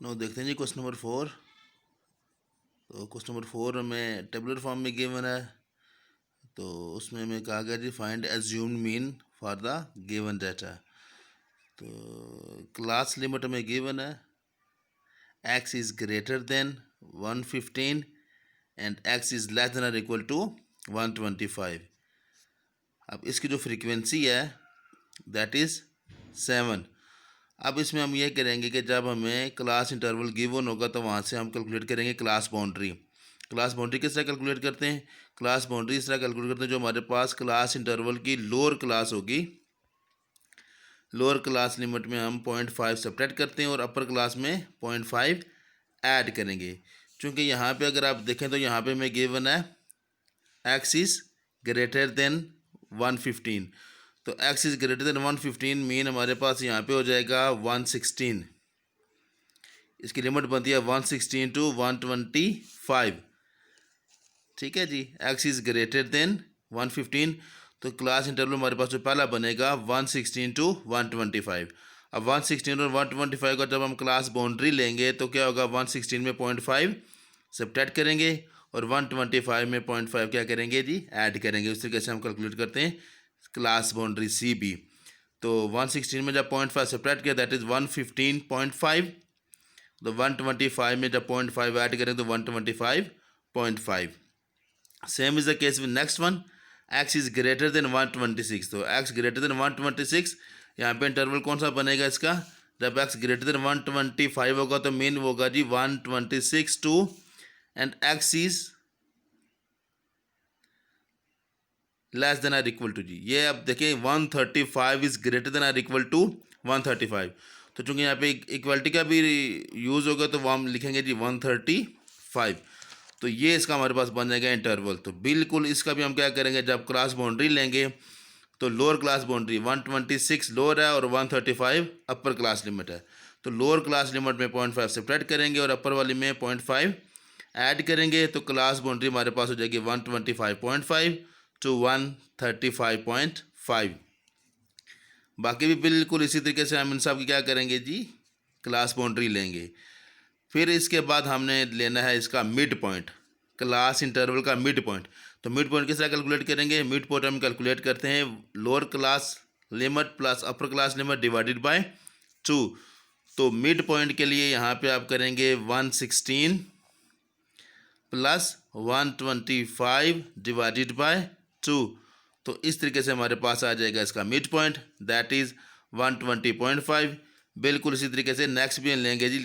No देखते हैं जी question number 4। तो क्वेश्चन नंबर 4 में टेबुलर फॉर्म में गिवन है। तो उसमें हमें कहा गया जी find assumed mean for the given data. तो क्लास लिमिट में गिवन है x is greater than 115 and x is less than और इक्वल टू 125। अब इसकी जो फ्रीक्वेंसी है दैट इज़ 7। अब इसमें हम ये करेंगे कि जब हमें क्लास इंटरवल गिवन होगा तो वहाँ से हम कैलकुलेट करेंगे क्लास बाउंड्री। क्लास बाउंड्री किस तरह कैलकुलेट करते हैं? क्लास बाउंड्री इस तरह कैलकुलेट करते हैं, जो हमारे पास क्लास इंटरवल की लोअर क्लास होगी, लोअर क्लास लिमिट में हम 0.5 सब्ट्रैक्ट करते हैं और अपर क्लास में 0.5 ऐड करेंगे। क्योंकि यहाँ पे अगर आप देखें तो यहाँ पे हमें गिवन है x इज़ ग्रेटर देन 115। तो x is greater than 115 mean हमारे पास यहाँ पे हो जाएगा 116। इसकी लिमिट बनती है 116 टू 125। ठीक है जी, x इज़ ग्रेटर देन 115। तो क्लास इंटरवल हमारे पास जो पहला बनेगा 116 टू 125। अब 116 और 125 का जब हम क्लास बाउंड्री लेंगे तो क्या होगा, 116 में 0.5 सब्ट्रैक्ट करेंगे और 125 में 0.5 क्या करेंगे जी, ऐड करेंगे। उस तरीके से हम कैलकुलेट करते हैं क्लास बाउंड्री सी बी। तो 116 में जब 0.5 सब्ट्रैक्ट किया दैट इज़ 115.5। तो 125 में जब 0.5 ऐड करें तो 125.5। Same is the case with next one, x is greater then 126। तो x ग्रेटर देन 126, यहाँ पे इंटरवल कौन सा बनेगा इसका, जब x ग्रेटर देन 125 होगा तो मीन होगा जी 126 to and x is less than or equal to जी, ये अब देखिए 135 is greater than or equal to 135। तो चूंकि यहाँ पे इक्वलिटी का भी यूज़ होगा तो वो हम लिखेंगे जी 135। तो ये इसका हमारे पास बन जाएगा इंटरवल। तो बिल्कुल इसका भी हम क्या करेंगे, जब क्लास बाउंड्री लेंगे तो लोअर क्लास बाउंड्री 126 लोअर है और 135 अपर क्लास लिमिट है। तो लोअर क्लास लिमिट में 0.5 सब्ट्रैक्ट करेंगे और अपर वाली में 0.5 ऐड करेंगे। तो क्लास बाउंड्री हमारे पास हो जाएगी 125.5 टू 135.5। बाकी भी बिल्कुल इसी तरीके से हम इन सब की क्या करेंगे जी, क्लास बाउंड्री लेंगे। फिर इसके बाद हमने लेना है इसका मिड पॉइंट, क्लास इंटरवल का मिड पॉइंट। तो मिड पॉइंट किस तरह कैलकुलेट करेंगे, मिड पॉइंट हम कैलकुलेट करते हैं lower class limit plus upper class limit divided by 2। तो मिड पॉइंट के लिए यहाँ पे आप करेंगे 116 प्लस 125 डिवाइडेड बाय 2। तो इस तरीके से हमारे पास आ जाएगा इसका मिड पॉइंट दैट इज़ 120.5। बिल्कुल इसी तरीके से नेक्स्ट भी लेंगे जी,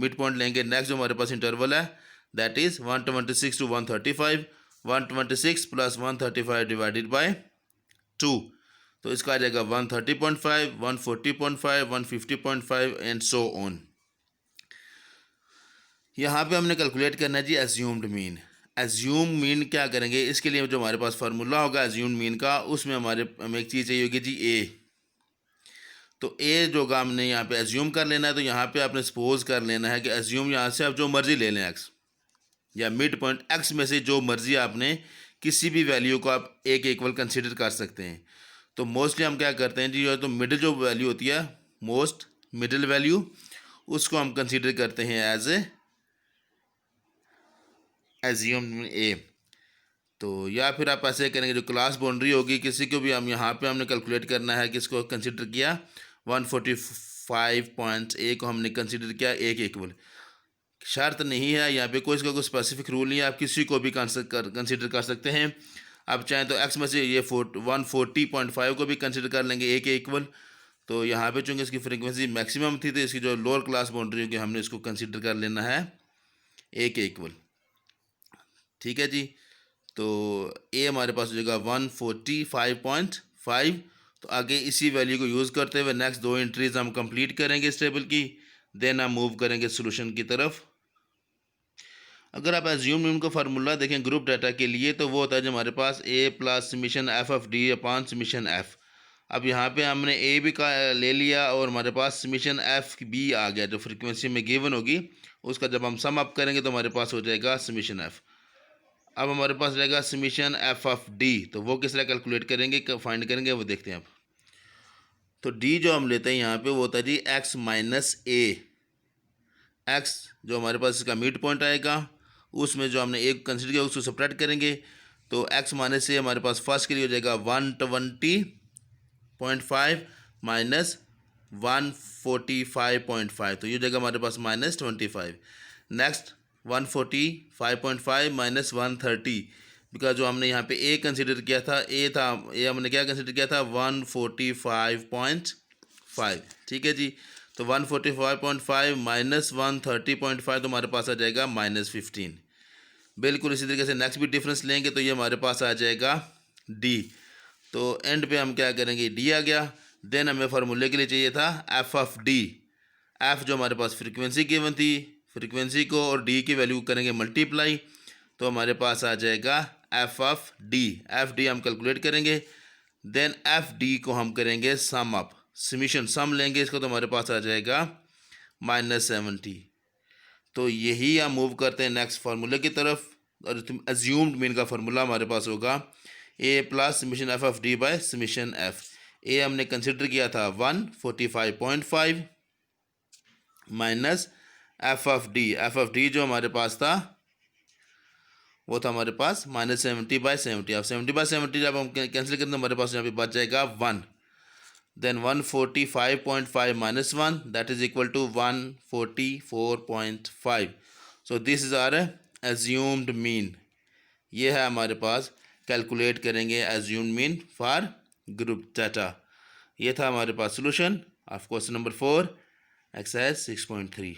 मिड पॉइंट लेंगे नेक्स्ट जो हमारे पास इंटरवल है that is 126 to 135। 126 plus 135 divided by 2। तो इसका आ जाएगा 130.5, 140.5, 150.5 एंड सो ऑन। यहाँ पे हमने कैलकुलेट करना है जी एज्यूम्ड मीन। एज्यूम मीन क्या करेंगे, इसके लिए जो हमारे पास फार्मूला होगा एज्यूम्ड मीन का, उसमें हमें एक चीज़ चाहिए होगी जी ए। तो ए जो का हमने यहाँ पे एज्यूम कर लेना है, तो यहाँ पे आपने सपोज कर लेना है कि एज्यूम यहाँ से आप जो मर्जी ले लें एक्स या मिड पॉइंट एक्स में से जो मर्जी आपने किसी भी वैल्यू को आप ए के इक्वल कंसिडर कर सकते हैं। तो मोस्टली हम क्या करते हैं जी, तो मिडिल जो वैल्यू होती है मोस्ट मिडिल वैल्यू, उसको हम कंसिडर करते हैं एज एज्यूम ए। तो या फिर आप ऐसे करेंगे जो क्लास बाउंड्री होगी किसी को भी हम यहाँ पे हमने कैलकुलेट करना है, किसको कंसिडर किया 145.a को हमने कंसिडर किया ए के इक्वल। शर्त नहीं है यहाँ पे, कोई इसका कोई स्पेसिफिक रूल नहीं है, आप किसी को भी कंसिडर कर सकते हैं। आप चाहें तो एक्स में से ये 140.5 को भी कंसिडर कर लेंगे ए के इक्वल। तो यहाँ पे चूँकि इसकी फ्रिक्वेंसी मैक्सिमम थी तो इसकी जो लोअर क्लास बाउंड्री होगी हमने इसको कंसिडर कर लेना है ए के इक्वल। ठीक है जी, तो ए हमारे पास हो जाएगा 145.5। तो आगे इसी वैल्यू को यूज़ करते हुए नेक्स्ट दो एंट्रीज हम कंप्लीट करेंगे इस टेबल की, देन हम मूव करेंगे सोल्यूशन की तरफ। अगर आप एज्यूम मीन का फार्मूला देखें ग्रुप डाटा के लिए तो वो होता है जो हमारे पास A plus summation F of D upon summation F. अब यहाँ पे हमने ए भी का ले लिया और हमारे पास समीशन एफ बी आ गया, जो फ्रिक्वेंसी में गिवन होगी उसका जब हम सम अप करेंगे तो हमारे पास हो जाएगा समीशन एफ। अब हमारे पास रहेगा समीशन एफ ऑफ डी, तो वो किस तरह कैलकुलेट करेंगे, फाइंड करेंगे वो देखते हैं अब। तो डी जो हम लेते हैं यहाँ पे वो होता है जी एक्स माइनस ए एक्स जो हमारे पास इसका मिड पॉइंट आएगा, उसमें जो हमने एक कंसिडर किया उसको सब्ट्रैक्ट करेंगे, तो एक्स माइनस से हमारे पास फर्स्ट के लिए हो जाएगा 120.5 माइनस 145.5, तो ये हो जाएगा हमारे पास -25। नेक्स्ट 145.5 माइनस 130, बिकॉज जो हमने यहाँ पे ए कंसिडर किया था, ए था, ए हमने क्या कंसिडर किया था 145.5, ठीक है जी। तो 145.5 माइनस 130.5 तो हमारे पास आ जाएगा -15। बिल्कुल इसी तरीके से नेक्स्ट भी डिफरेंस लेंगे तो ये हमारे पास आ जाएगा डी। तो एंड पे हम क्या करेंगे, डी आ गया। देन हमें फार्मूले के लिए चाहिए था एफ ऑफ डी। एफ जो हमारे पास फ्रीक्वेंसी गिवन थी, फ्रीक्वेंसी को और डी की वैल्यू करेंगे मल्टीप्लाई, तो हमारे पास आ जाएगा F of D. F D हम कैलकुलेट करेंगे, देन एफ डी को हम करेंगे सम अप, समीशन सम लेंगे इसको, तो हमारे पास आ जाएगा -70। तो यही हम मूव करते हैं नेक्स्ट फार्मूले की तरफ, और एज्यूम्ड मीन का फार्मूला हमारे पास होगा A plus summation F of D by summation F. A हमने कंसिडर किया था 145.5 minus F of D. F of D जो हमारे पास था वो था हमारे पास -70/70। अब 70/70 जब हम कैंसिल करें तो हमारे पास यहाँ पे बच जाएगा 1। Then 145.5 minus 1 that is equal to 144.5। So this is our assumed mean. ये है हमारे पास, कैलकुलेट करेंगे assumed mean for group data. ये था हमारे पास solution of question number 4 exercise 6.3।